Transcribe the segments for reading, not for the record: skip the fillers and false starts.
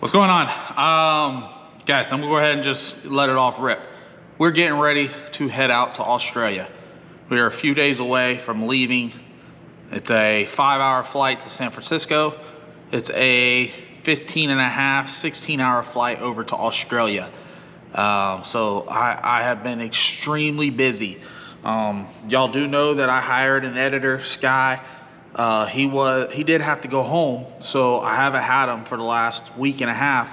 What's going on? Guys, I'm gonna go ahead and just let it off rip. We're getting ready to head out to Australia. We are a few days away from leaving. It's a 5-hour flight to San Francisco. It's a 15 and a half, 16-hour flight over to Australia. So I have been extremely busy. Y'all do know that I hired an editor, Sky. He did have to go home, so I haven't had him for the last week and a half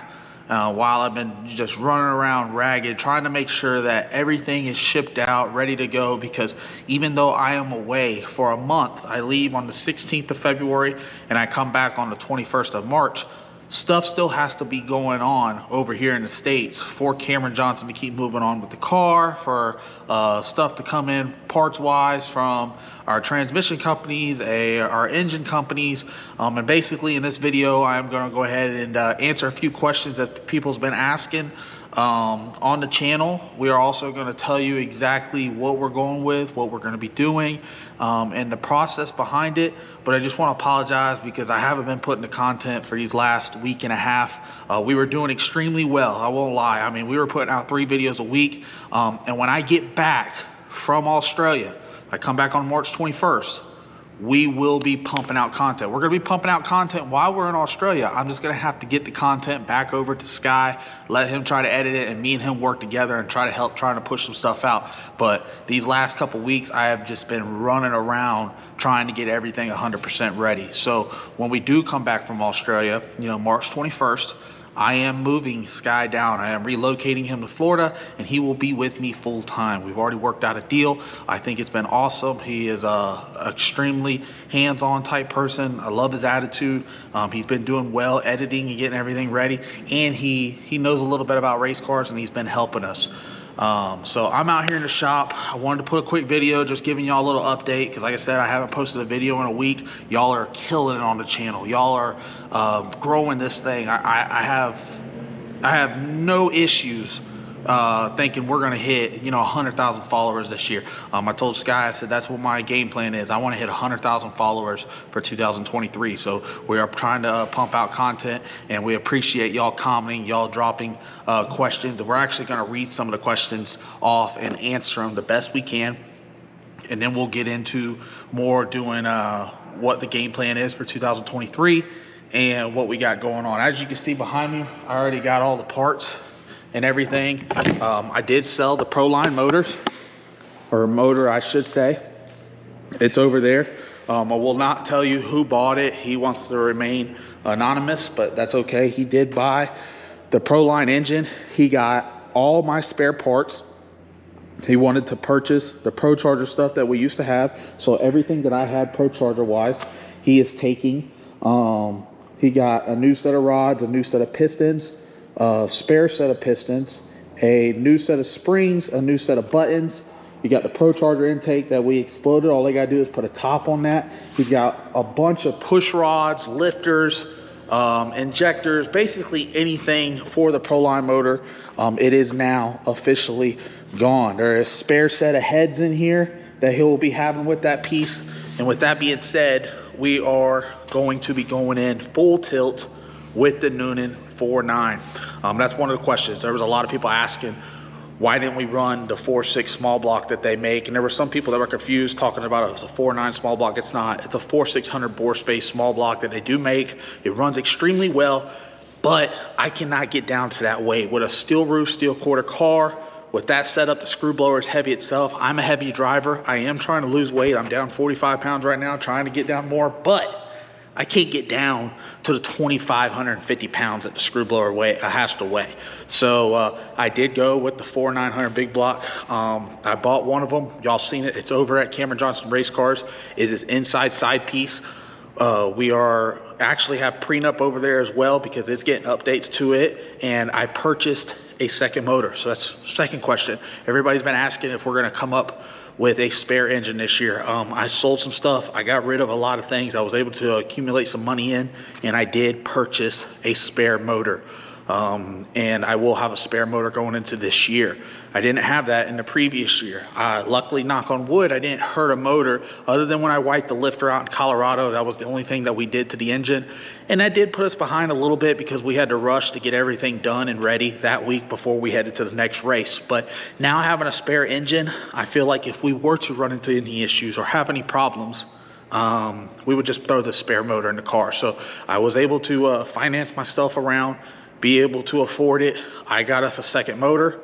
while I've been just running around ragged trying to make sure that everything is shipped out, ready to go, because even though I am away for a month, I leave on the 16th of February and I come back on the 21st of March, stuff still has to be going on over here in the States for Cameron Johnson to keep moving on with the car, for stuff to come in parts wise from our transmission companies, our engine companies. And basically in this video, I'm gonna go ahead and answer a few questions that people's been asking on the channel. We are also going to tell you exactly what we're going with, what we're going to be doing, and the process behind it. But I just want to apologize because I haven't been putting the content for these last week and a half. We were doing extremely well, I won't lie. I mean, we were putting out 3 videos a week. And when I get back from Australia, I come back on March 21st, we will be pumping out content. We're gonna be pumping out content while we're in Australia. I'm just gonna have to get the content back over to Sky, let him try to edit it, and me and him work together and try to push some stuff out. But these last couple weeks, I have just been running around trying to get everything 100% ready. So when we do come back from Australia, March 21st, I am moving Sky down. I am relocating him to Florida, and he will be with me full time. We've already worked out a deal. I think it's been awesome. He is a extremely hands-on type person. I love his attitude. He's been doing well editing and getting everything ready, and he knows a little bit about race cars, and he's been helping us. So I'm out here in the shop. I wanted to put a quick video just giving y'all a little update because, like I said, I haven't posted a video in a week. Y'all are killing it on the channel. Y'all are growing this thing. I have no issues thinking we're gonna hit 100,000 followers this year. I told Sky, I said that's what my game plan is. I want to hit 100,000 followers for 2023. So we are trying to pump out content, and we appreciate y'all commenting, y'all dropping questions, and we're actually going to read some of the questions off and answer them the best we can, and then we'll get into more doing what the game plan is for 2023 and what we got going on. As you can see behind me, I already got all the parts and everything. I did sell the Proline motors, or motor I should say. It's over there. I will not tell you who bought it. He wants to remain anonymous, but that's okay. He did buy the Proline engine. He got all my spare parts. He wanted to purchase the Pro Charger stuff that we used to have. So everything that I had Pro Charger wise, he is taking. He got a new set of rods, a new set of pistons, a spare set of pistons, a new set of springs, a new set of buttons. You got the Pro Charger intake that we exploded. All they gotta do is put a top on that. He's got a bunch of push rods, lifters, injectors, basically anything for the Proline motor. It is now officially gone. There is a spare set of heads in here that he'll be having with that piece. And with that being said, we are going to be going in full tilt with the Noonan 4.9. That's one of the questions. There was a lot of people asking, why didn't we run the 4.6 small block that they make? And there were some people that were confused talking about it as a 4.9 small block. It's not. It's a 4.600 bore space small block that they do make. It runs extremely well, but I cannot get down to that weight. With a steel roof, steel quarter car, with that setup, the screw blower is heavy itself. I'm a heavy driver. I am trying to lose weight. I'm down 45 pounds right now, trying to get down more, but I can't get down to the 2,550 pounds that the screw blower has to weigh. So I did go with the 4.900 big block. I bought one of them. Y'all seen it. It's over at Cameron Johnson Race Cars. It is inside side piece. We are actually have prenup over there as well because it's getting updates to it. And I purchased a second motor. So that's the second question. Everybody's been asking if we're going to come up with a spare engine this year. I sold some stuff. I got rid of a lot of things. I was able to accumulate some money in, and I did purchase a spare motor. and I will have a spare motor going into this year. I didn't have that in the previous year. Luckily, knock on wood, I didn't hurt a motor other than when I wiped the lifter out in Colorado. That was the only thing that we did to the engine. And that did put us behind a little bit because we had to rush to get everything done and ready that week before we headed to the next race. But now having a spare engine, I feel like if we were to run into any issues or have any problems, we would just throw the spare motor in the car. So I was able to finance my stuff around, be able to afford it. I got us a second motor.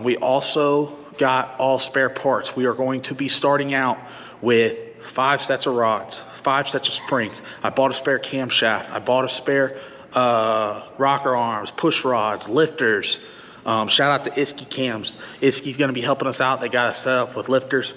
We also got all spare parts. We are going to be starting out with 5 sets of rods, 5 sets of springs. I bought a spare camshaft. I bought a spare rocker arms, push rods, lifters. Shout out to Iski Cams. Iski's going to be helping us out. They got us set up with lifters.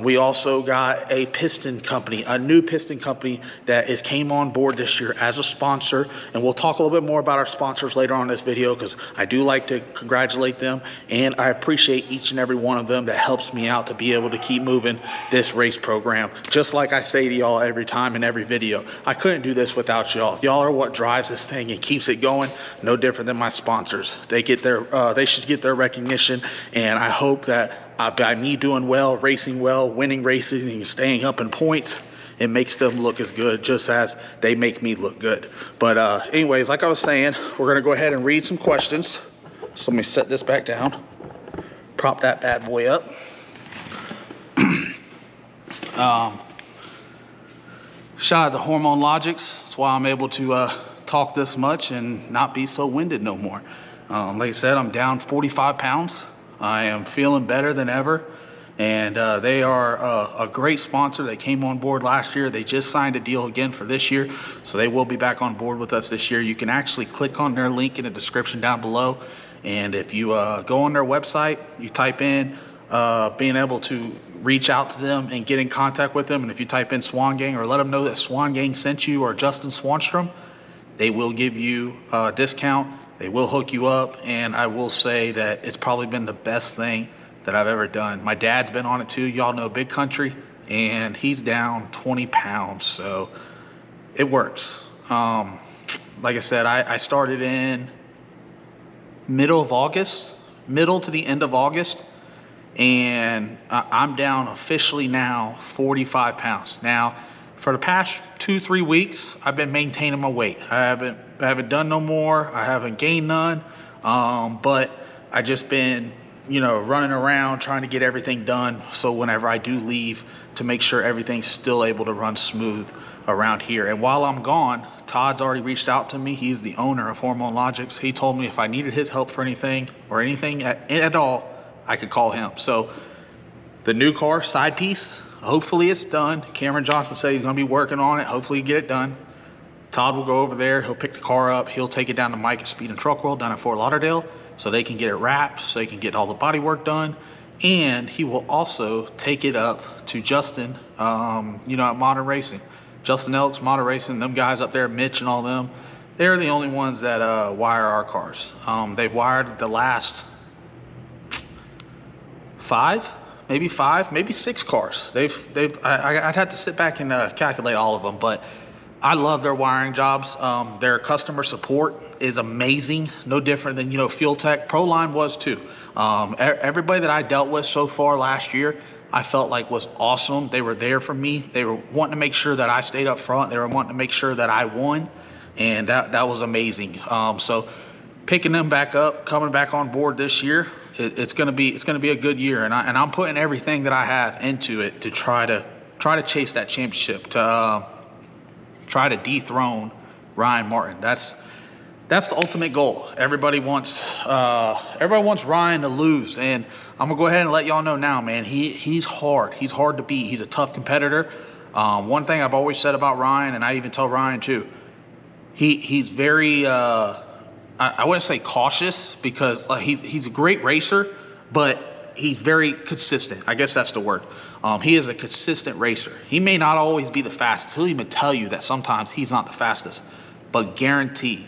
We also got a piston company, a new piston company that came on board this year as a sponsor. And we'll talk a little bit more about our sponsors later on in this video because I do like to congratulate them. And I appreciate each and every one of them that helps me out to be able to keep moving this race program. Just like I say to y'all every time in every video, I couldn't do this without y'all. Y'all are what drives this thing and keeps it going. No different than my sponsors. They should get their recognition. And I hope that by me doing well, racing well, winning races, and staying up in points, it makes them look as good just as they make me look good. But anyways, like I was saying, we're going to go ahead and read some questions. So let me set this back down, prop that bad boy up. Shout out to Hormone Logics. That's why I'm able to talk this much and not be so winded no more. Like I said, I'm down 45 pounds. I am feeling better than ever, and they are a great sponsor. They came on board last year. They just signed a deal again for this year, so they will be back on board with us this year. You can actually click on their link in the description down below, and if you go on their website, you type in being able to reach out to them and get in contact with them, and if you type in Swan Gang or let them know that Swan Gang sent you or Justin Swanstrom, they will give you a discount. They will hook you up, and I will say that it's probably been the best thing that I've ever done. My dad's been on it too. Y'all know Big Country, and he's down 20 pounds, so it works. Like I said, I started in middle to the end of August, and I'm down officially now 45 pounds. Now, for the past 2-3 weeks, I've been maintaining my weight. I haven't done no more. I haven't gained none. But I just been, running around trying to get everything done. So whenever I do leave, to make sure everything's still able to run smooth around here. And while I'm gone, Todd's already reached out to me. He's the owner of Hormone Logics. He told me if I needed his help for anything or anything at all, I could call him. So the new car side piece, hopefully it's done. Cameron Johnson said he's going to be working on it. Hopefully get it done. Todd will go over there. He'll pick the car up. He'll take it down to Mike at Speed and Truck World down at Fort Lauderdale so they can get it wrapped, so they can get all the body work done. And he will also take it up to Justin, at Modern Racing. Justin Elks, Modern Racing, them guys up there, Mitch and all them, they're the only ones that wire our cars. They've wired the last 5, maybe 6 cars. I'd have to sit back and calculate all of them, but I love their wiring jobs. Their customer support is amazing. No different than, Fuel Tech. Proline was too. Everybody that I dealt with so far last year, I felt like was awesome. They were there for me. They were wanting to make sure that I stayed up front. They were wanting to make sure that I won, and that was amazing. So picking them back up, coming back on board this year, it's gonna be a good year, and I'm putting everything that I have into it to try to chase that championship, to try to dethrone Ryan Martin. That's the ultimate goal. Everybody wants Ryan to lose, and I'm gonna go ahead and let y'all know now, man. He's hard. He's hard to beat. He's a tough competitor. One thing I've always said about Ryan, and I even tell Ryan too, he's very I wouldn't say cautious, because he's a great racer, but he's very consistent. I guess that's the word. He is a consistent racer. He may not always be the fastest. He'll even tell you that sometimes he's not the fastest, but guarantee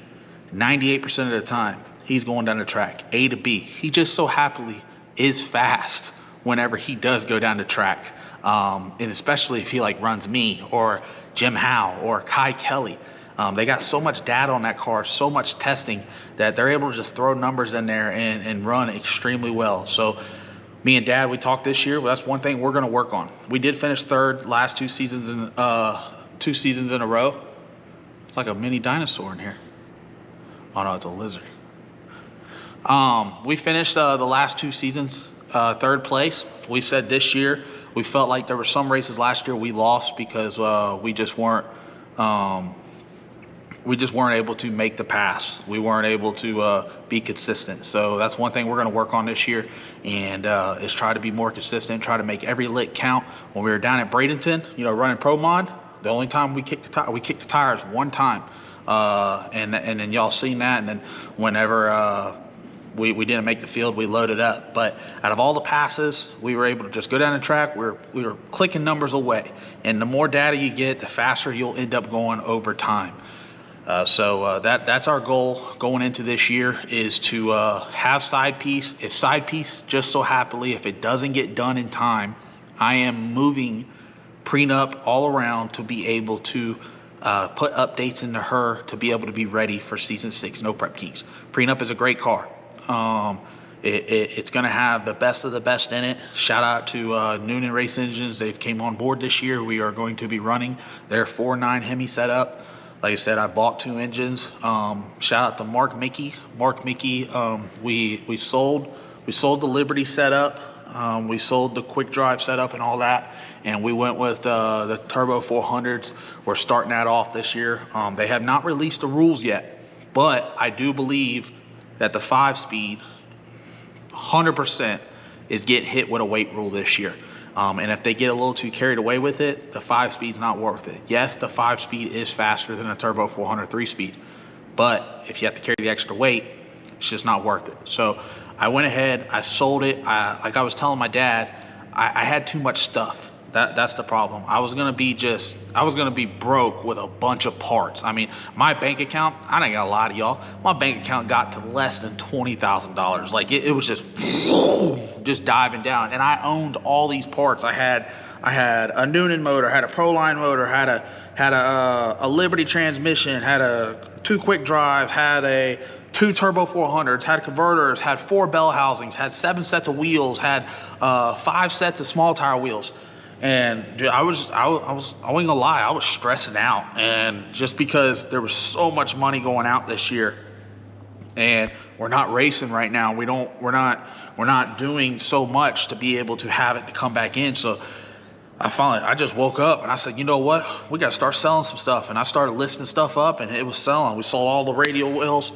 98% of the time he's going down the track A to B. He just so happily is fast whenever he does go down the track, and especially if he runs me or Jim Howe or Kai Kelly. They got so much data on that car, so much testing, that they're able to just throw numbers in there and run extremely well. So me and Dad, we talked this year. Well, that's one thing we're going to work on. We did finish third last 2 seasons in a row. It's like a mini dinosaur in here. Oh no, it's a lizard. We finished the last 2 seasons third place. We said this year we felt like there were some races last year we lost because we just weren't able to make the pass. We weren't able to be consistent. So that's one thing we're going to work on this year, and is try to be more consistent, try to make every lick count. When we were down at Bradenton, running Pro Mod, the only time we kicked the tires one time, and then y'all seen that. And then whenever we didn't make the field, we loaded up. But out of all the passes, we were able to just go down the track. We were clicking numbers away, and the more data you get, the faster you'll end up going over time. So that's our goal going into this year, is to have side piece. If side piece just so happily, if it doesn't get done in time, I am moving prenup all around to be able to put updates into her to be able to be ready for season 6 No Prep Kings. Prenup is a great car. It's going to have the best of the best in it. Shout out to Noonan Race Engines. They've came on board this year. We are going to be running their 4.9 Hemi setup. Like I said, I bought 2 engines. Shout out to Mark Mickey. We sold the Liberty setup. We sold the quick drive setup and all that, and we went with the Turbo 400s. We're starting that off this year. They have not released the rules yet, but I do believe that the 5-speed 100% is getting hit with a weight rule this year. And if they get a little too carried away with it, the 5-speed's not worth it. Yes, the 5-speed is faster than a Turbo 400 3-speed, but if you have to carry the extra weight, it's just not worth it. So I went ahead, I sold it. Like I was telling my dad, I had too much stuff. That's the problem. I was gonna be broke with a bunch of parts. I mean, my bank account, I ain't gonna lie to y'all, my bank account got to less than $20,000. Like it was just diving down. And I owned all these parts. I had a Noonan motor, had a Proline motor, had a Liberty transmission, had 2 quick drives, had 2 Turbo 400s, had converters, had 4 bell housings, had 7 sets of wheels, had 5 sets of small tire wheels. And dude, I wasn't gonna lie, I was stressing out, and just because there was so much money going out this year, and we're not racing right now. We're not doing so much to be able to have it to come back in. So I just woke up and I said, you know what? We got to start selling some stuff. And I started listing stuff up, and it was selling. We sold all the radial wheels.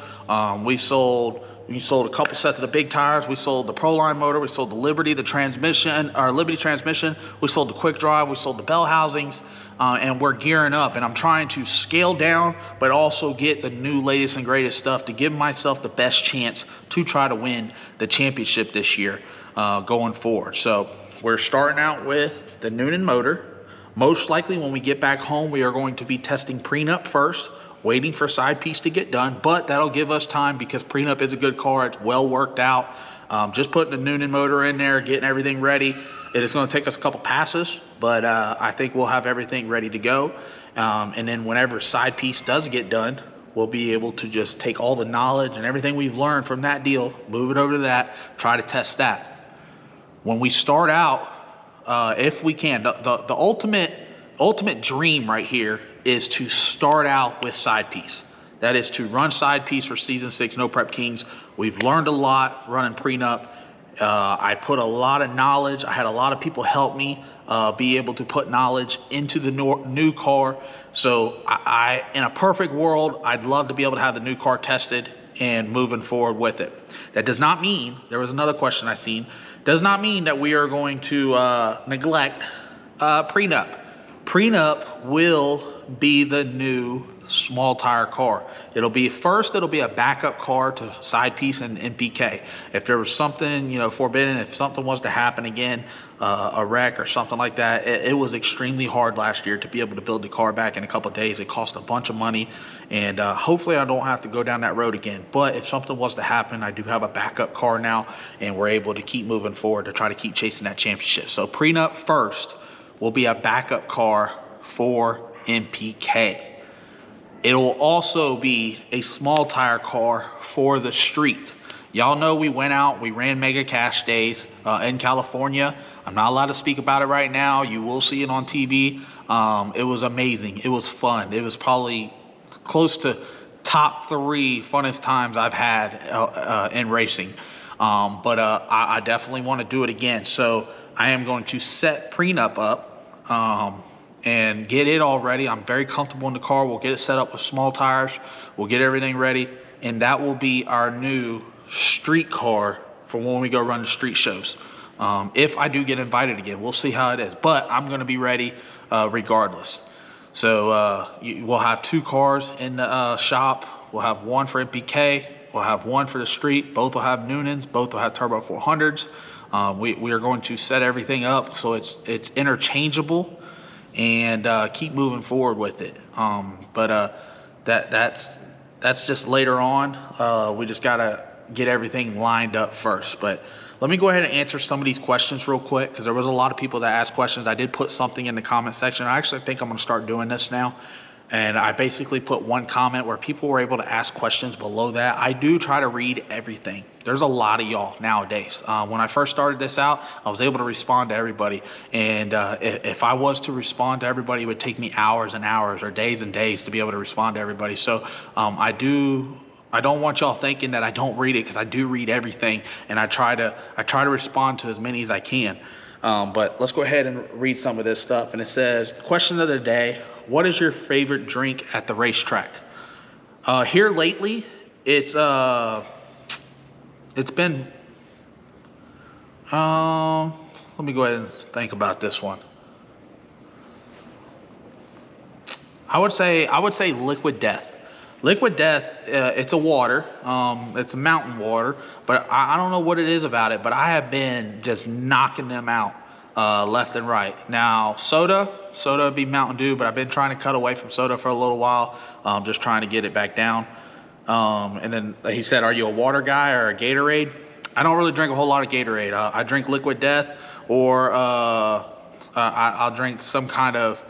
We sold a couple sets of the big tires. We sold the Proline motor. We sold the Liberty, Liberty transmission. We sold the quick drive. We sold the bell housings. And we're gearing up, and I'm trying to scale down, but also get the new latest and greatest stuff to give myself the best chance to try to win the championship this year going forward. So we're starting out with the Noonan motor. Most likely when we get back home, we are going to be testing prenup first, waiting for side piece to get done, but that'll give us time because prenup is a good car. It's well worked out. Just putting the Noonan motor in there, getting everything ready. It is going to take us a couple passes, but I think we'll have everything ready to go. And then whenever side piece does get done, we'll be able to just take all the knowledge and everything we've learned from that deal, move it over to that, try to test that. When we start out, if we can, the ultimate dream right here is to start out with side piece. That is to run side piece for season 6 No Prep Kings. We've learned a lot running prenup. I put a lot of knowledge. I had a lot of people help me be able to put knowledge into the new car. So I in a perfect world, I'd love to be able to have the new car tested and moving forward with it. That does not mean, there was another question I seen, does not mean that we are going to neglect prenup. Prenup will be the new small tire car. It'll be a backup car to side piece and NPK. If there was something, forbidden, if something was to happen again, a wreck or something like that, it was extremely hard last year to be able to build the car back in a couple of days. It cost a bunch of money, and hopefully I don't have to go down that road again. But if something was to happen, I do have a backup car now, and we're able to keep moving forward to try to keep chasing that championship. So prenup first will be a backup car for NPK. It'll also be a small tire car for the street. Y'all know we went out, we ran Mega Cash Days in California. I'm not allowed to speak about it right now. You will see it on TV. It was amazing. It was fun. It was probably close to top 3 funnest times I've had in racing. But I definitely want to do it again. So I am going to set Prenup up and get it all ready. I'm very comfortable in the car. We'll get it set up with small tires. We'll get everything ready. And that will be our new street car for when we go run the street shows. If I do get invited again, we'll see how it is. But I'm going to be ready regardless. So we'll have 2 cars in the shop. We'll have one for MPK. We'll have one for the street. Both will have Noonans. Both will have Turbo 400s. We are going to set everything up so it's interchangeable and keep moving forward with it. That's just later on. We just gotta get everything lined up first. But let me go ahead and answer some of these questions real quick, because there was a lot of people that asked questions. I did put something in the comment section. I actually think I'm gonna start doing this now. And I basically put one comment where people were able to ask questions below that. I do try to read everything. There's a lot of y'all nowadays. When I first started this out, I was able to respond to everybody. And if I was to respond to everybody, it would take me hours and hours or days and days to be able to respond to everybody. So I don't want y'all thinking that I don't read it, because I do read everything, and I try to respond to as many as I can. But let's go ahead and read some of this stuff. And it says, question of the day: what is your favorite drink at the racetrack? Here lately, it's been, let me go ahead and think about this one. I would say Liquid Death. Liquid Death, it's a water, it's a mountain water, but I don't know what it is about it, but I have been just knocking them out left and right. Now, soda would be Mountain Dew, but I've been trying to cut away from soda for a little while, just trying to get it back down. And then he said, are you a water guy or a Gatorade? I don't really drink a whole lot of Gatorade. I drink Liquid Death, or I'll drink some kind of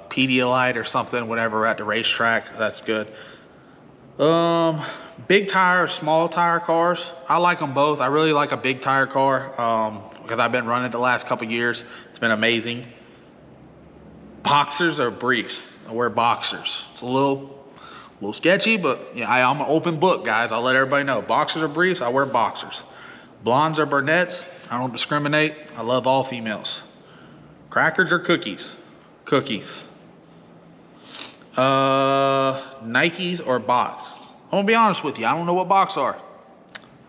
Pedialyte or something whenever at the racetrack. That's good. Big tire or small tire cars, I like them both. I really like a big tire car because I've been running the last couple years. It's been amazing. Boxers or briefs? I wear boxers. It's a little sketchy, but yeah, I'm an open book, guys. I'll let everybody know. Boxers or briefs? I wear boxers. Blondes or brunettes? I don't discriminate. I love all females. Crackers or cookies? Cookies. Nikes or box? I'm gonna be honest with you, I don't know what box are.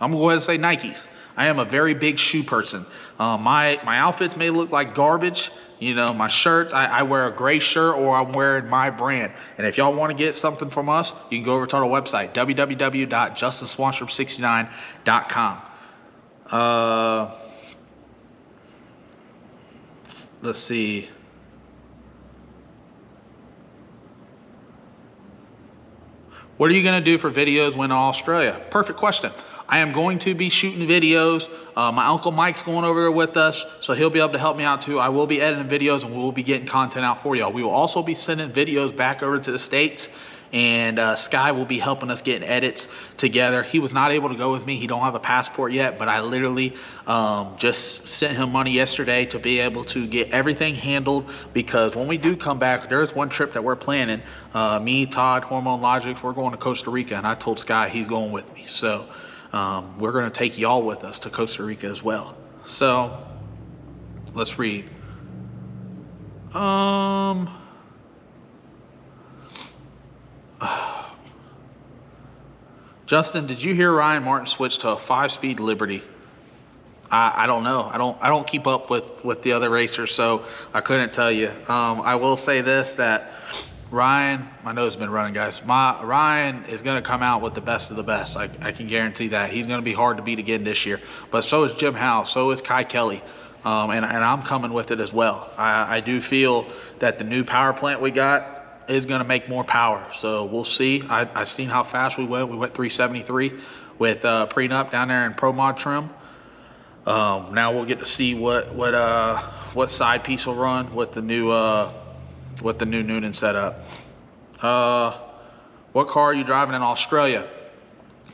I'm gonna go ahead and say Nikes. I am a very big shoe person. My outfits may look like garbage. You know, my shirts, I wear a gray shirt, or I'm wearing my brand. And if y'all want to get something from us, you can go over to our website, www.justinswanstrom69.com. Let's see. What are you going to do for videos when in Australia? Perfect question. I am going to be shooting videos. My Uncle Mike's going over there with us, so he'll be able to help me out too. I will be editing videos, and we will be getting content out for y'all. We will also be sending videos back over to the States, and Sky will be helping us get edits together. He was not able to go with me. He don't have a passport yet, but I literally just sent him money yesterday to be able to get everything handled, because when we do come back, there's one trip that we're planning. Me, Todd, Hormone Logics, we're going to Costa Rica, and I told Sky he's going with me. So we're going to take y'all with us to Costa Rica as well. So let's read. Justin, did you hear Ryan Martin switch to a 5-speed Liberty? I don't know. I don't keep up with the other racers, so I couldn't tell you. I will say this, that Ryan, my nose has been running, guys. Ryan is going to come out with the best of the best. I can guarantee that. He's going to be hard to beat again this year. But so is Jim Howe. So is Kai Kelly. And I'm coming with it as well. I do feel that the new power plant we got is going to make more power. So we'll see. I seen how fast we went. We went 373 with Prenup down there in Pro Mod trim. Now we'll get to see what side piece will run with the new Noonan setup. What car are you driving in Australia?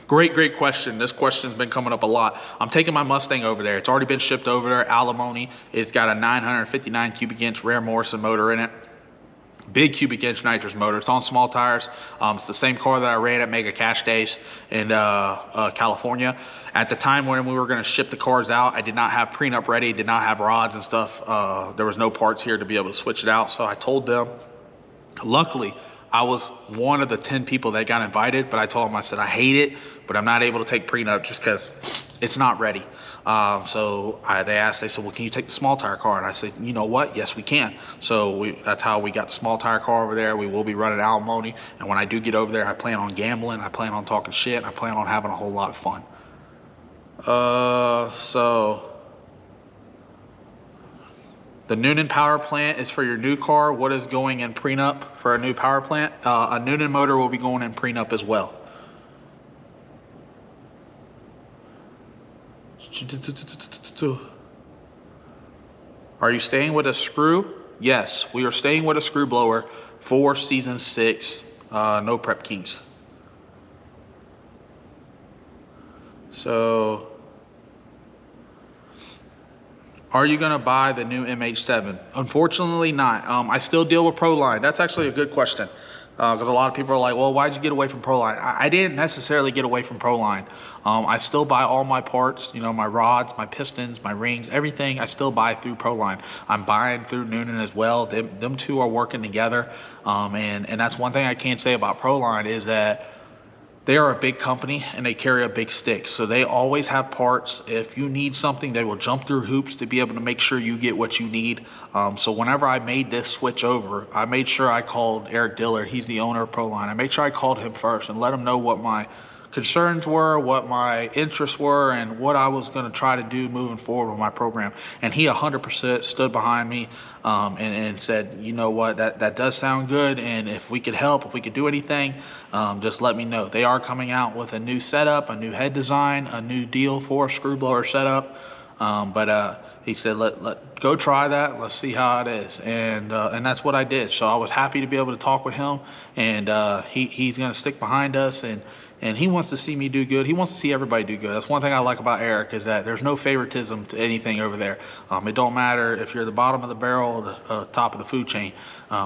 Great question. This question's been coming up a lot. I'm taking my Mustang over there. It's already been shipped over there, alimony. It's got a 959 cubic inch Rare Morrison motor in it. Big cubic inch nitrous motor. It's on small tires. It's the same car that I ran at Mega Cash Days in California. At the time when we were going to ship the cars out, I did not have prenup ready, did not have rods and stuff. There was no parts here to be able to switch it out. So I told them, luckily, I was one of the 10 people that got invited, but I told them, I said, I hate it, but I'm not able to take prenup just because it's not ready. They asked, they said, well, can you take the small tire car? And I said, you know what? Yes, we can. So that's how we got the small tire car over there. We will be running alimony. And when I do get over there, I plan on gambling. I plan on talking shit. And I plan on having a whole lot of fun. The Noonan power plant is for your new car. What is going in prenup for a new power plant? A Noonan motor will be going in prenup as well. Are you staying with a screw? Yes, we are staying with a screw blower for season 6. No prep kinks. So, are you going to buy the new MH7? Unfortunately not. I still deal with Proline. That's actually a good question. Because a lot of people are like, well, why'd you get away from Proline? I didn't necessarily get away from Proline. I still buy all my parts, you know, my rods, my pistons, my rings, everything I still buy through Proline. I'm buying through Noonan as well. Them two are working together. And that's one thing I can say about Proline is that they are a big company and they carry a big stick. So they always have parts. If you need something, they will jump through hoops to be able to make sure you get what you need. So whenever I made this switch over, I made sure I called Eric Dillard. He's the owner of Proline. I made sure I called him first and let him know what my concerns were, what my interests were, and what I was going to try to do moving forward with my program. And he 100% stood behind me and said, you know what, that does sound good, and if we could help, if we could do anything, just let me know. They are coming out with a new setup, a new head design, a new deal for a screw blower setup. But he said, let go try that. Let's see how it is. And that's what I did. So I was happy to be able to talk with him, and he's going to stick behind us, and he wants to see me do good. He wants to see everybody do good. That's one thing I like about Eric, is that there's no favoritism to anything over there. It don't matter if you're the bottom of the barrel or the top of the food chain.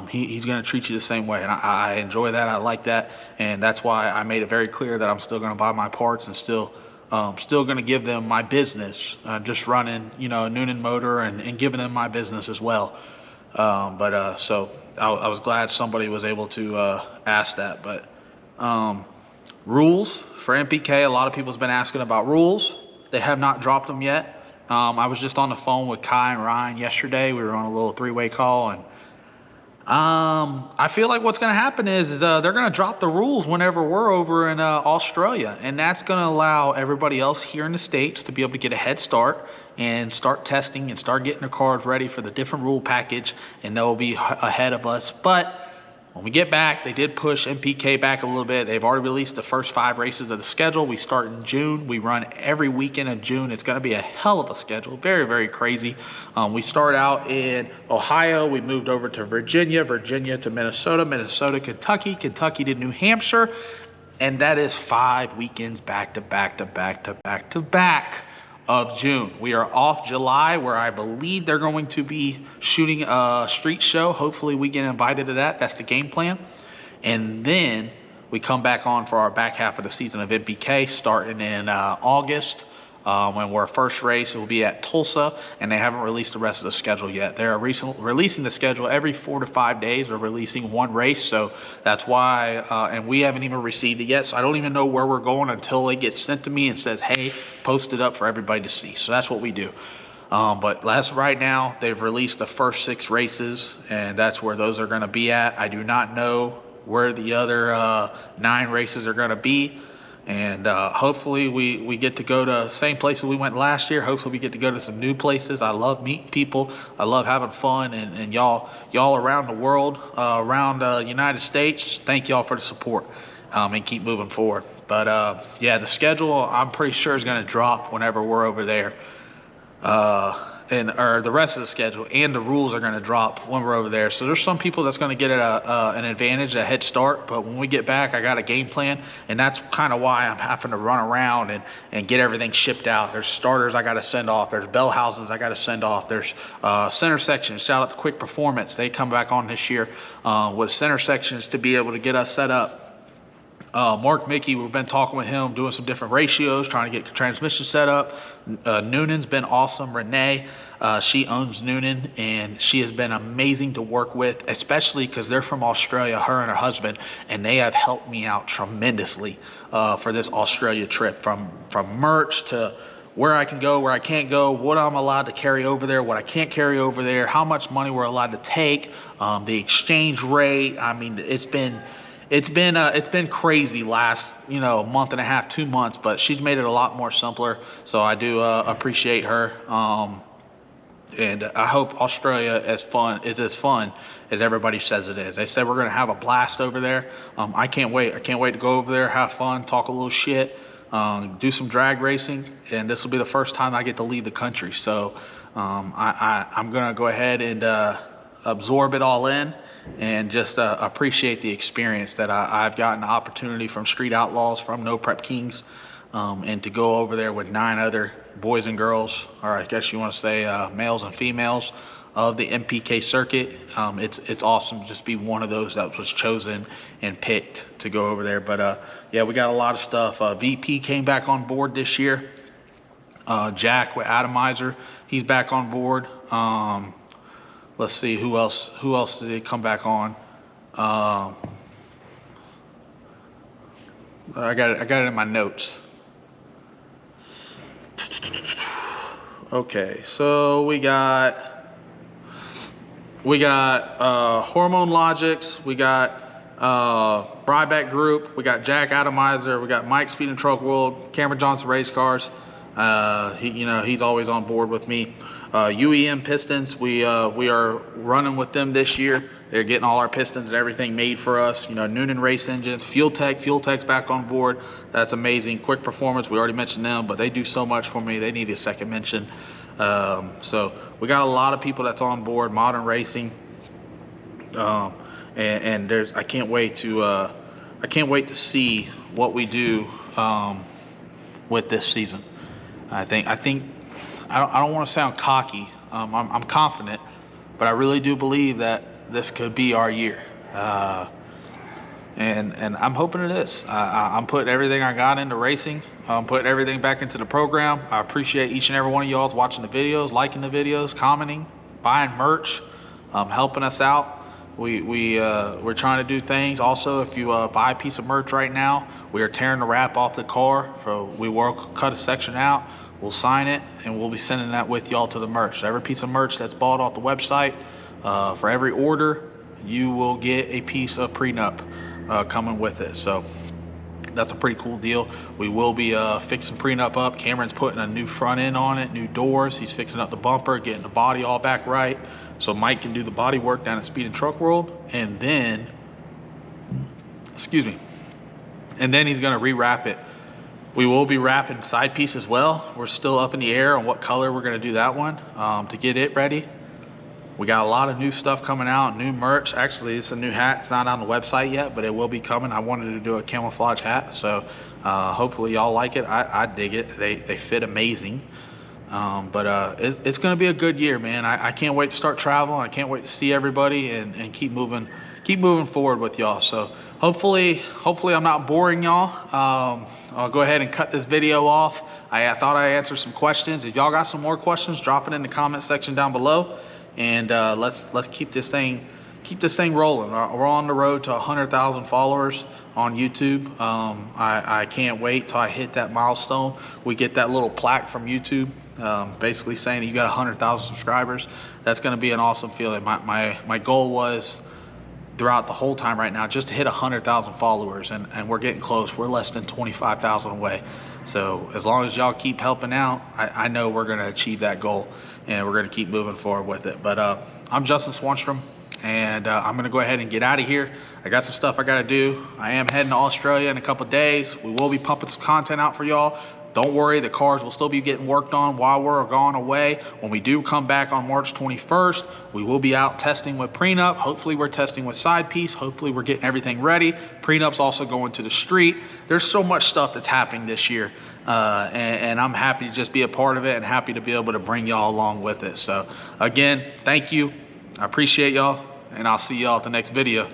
He's going to treat you the same way, and I enjoy that. I like that, and that's why I made it very clear that I'm still going to buy my parts and still going to give them my business, just running, you know, a Noonan motor and giving them my business as well. So I was glad somebody was able to ask that. But rules for MPK, a lot of people have been asking about rules. They have not dropped them yet. I was just on the phone with Kai and Ryan yesterday. We were on a little 3-way call, and I feel like what's going to happen is they're going to drop the rules whenever we're over in Australia, and that's going to allow everybody else here in the States to be able to get a head start and start testing and start getting their cars ready for the different rule package, and they'll be ahead of us. But when we get back, they did push MPK back a little bit. They've already released the first 5 races of the schedule. We start in June. We run every weekend in June. It's going to be a hell of a schedule. Very, very crazy. We start out in Ohio. We moved over to Virginia, Virginia to Minnesota, Minnesota, Kentucky, Kentucky to New Hampshire. And that is 5 weekends back to back to back to back to back of June. We are off July, where I believe they're going to be shooting a street show. Hopefully we get invited to that. That's the game plan. And then we come back on for our back half of the season of MPK, starting in August, when our first race will be at Tulsa, and they haven't released the rest of the schedule yet. They're releasing the schedule every 4 to 5 days. They're releasing one race, so that's why, and we haven't even received it yet, so I don't even know where we're going until it gets sent to me and says, hey, post it up for everybody to see. So that's what we do. But as of right now, they've released the first 6 races, and that's where those are going to be at. I do not know where the other 9 races are going to be. And hopefully we get to go to same places we went last year. Hopefully we get to go to some new places. I love meeting people. I love having fun. And y'all around the world, around the United States, thank y'all for the support, and keep moving forward. But yeah, the schedule I'm pretty sure is going to drop whenever we're over there. or the rest of the schedule, and the rules are going to drop when we're over there. So there's some people that's going to get an advantage, a head start. But when we get back, I got a game plan, and that's kind of why I'm having to run around and get everything shipped out. There's starters I got to send off. There's bell housings I got to send off. There's center sections. Shout out to Quick Performance. They come back on this year with center sections to be able to get us set up. Mark Mickey, we've been talking with him, doing some different ratios, trying to get the transmission set up. Noonan's been awesome. Renee, she owns Noonan, and she has been amazing to work with, especially because they're from Australia, her and her husband, and they have helped me out tremendously for this Australia trip, from merch to where I can go, where I can't go, what I'm allowed to carry over there, what I can't carry over there, how much money we're allowed to take, the exchange rate. I mean, it's been crazy last month and a half, 2 months, but she's made it a lot more simpler. So I do appreciate her, and I hope Australia is as fun as everybody says it is. They said we're gonna have a blast over there. I can't wait. I can't wait to go over there, have fun, talk a little shit, do some drag racing, and this will be the first time I get to leave the country. So I'm gonna go ahead and absorb it all in, and just appreciate the experience that I've gotten the opportunity from Street Outlaws, from No Prep Kings, and to go over there with 9 other boys and girls, or I guess you want to say males and females of the MPK circuit. It's awesome to just be one of those that was chosen and picked to go over there. But yeah, we got a lot of stuff. VP came back on board this year. Jack with Atomizer, he's back on board. Let's see, who else did he come back on? I got it in my notes. Okay, so we got Hormone Logics, we got Brybeck Group, we got Jack Atomizer, we got Mike Speed and Truck World, Cameron Johnson Race Cars. He's always on board with me. UEM Pistons, we are running with them this year. They're getting all our pistons and everything made for us. Noonan Race Engines, Fuel Tech's back on board. That's amazing. Quick Performance, we already mentioned them, but they do so much for me. They need a second mention. So we got a lot of people that's on board. Modern Racing, and there's I can't wait to see what we do with this season. I don't want to sound cocky. I'm confident, but I really do believe that this could be our year. And I'm hoping it is. I'm putting everything I got into racing. I'm putting everything back into the program. I appreciate each and every one of y'all watching the videos, liking the videos, commenting, buying merch, helping us out. We're trying to do things. Also, if you buy a piece of merch right now, we are tearing the wrap off the car. So we will cut a section out, we'll sign it, and we'll be sending that with y'all to the merch. So every piece of merch that's bought off the website, for every order, you will get a piece of prenup coming with it. So that's a pretty cool deal. We will be fixing prenup up. Cameron's putting a new front end on it, new doors. He's fixing up the bumper, getting the body all back right, so Mike can do the body work down at Speed and Truck World. And then, and then he's gonna rewrap it. We will be wrapping side piece as well. We're still up in the air on what color we're gonna do that one to get it ready. We got a lot of new stuff coming out, new merch. Actually, it's a new hat. It's not on the website yet, but it will be coming. I wanted to do a camouflage hat, so hopefully y'all like it. I dig it. They fit amazing. But it's going to be a good year, man. I can't wait to start traveling. I can't wait to see everybody and keep moving forward with y'all. So hopefully I'm not boring y'all. I'll go ahead and cut this video off. I thought I answered some questions. If y'all got some more questions, drop it in the comment section down below. And let's keep this thing rolling. We're on the road to 100,000 followers on YouTube. I can't wait till I hit that milestone. We get that little plaque from YouTube, basically saying you got 100,000 subscribers. That's going to be an awesome feeling. My goal was throughout the whole time right now just to hit 100,000 followers, and we're getting close. We're less than 25,000 away. So as long as y'all keep helping out, I know we're going to achieve that goal, and we're going to keep moving forward with it. But I'm Justin Swanstrom, and I'm going to go ahead and get out of here. I got some stuff I got to do. I am heading to Australia in a couple days. We will be pumping some content out for y'all. don't worry, the cars will still be getting worked on while we're gone away. When we do come back on March 21st, we will be out testing with prenup. Hopefully we're testing with side piece. Hopefully we're getting everything ready. Prenup's also going to the street. There's so much stuff that's happening this year. And I'm happy to just be a part of it and happy to be able to bring y'all along with it. So again, thank you. I appreciate y'all, and I'll see y'all at the next video.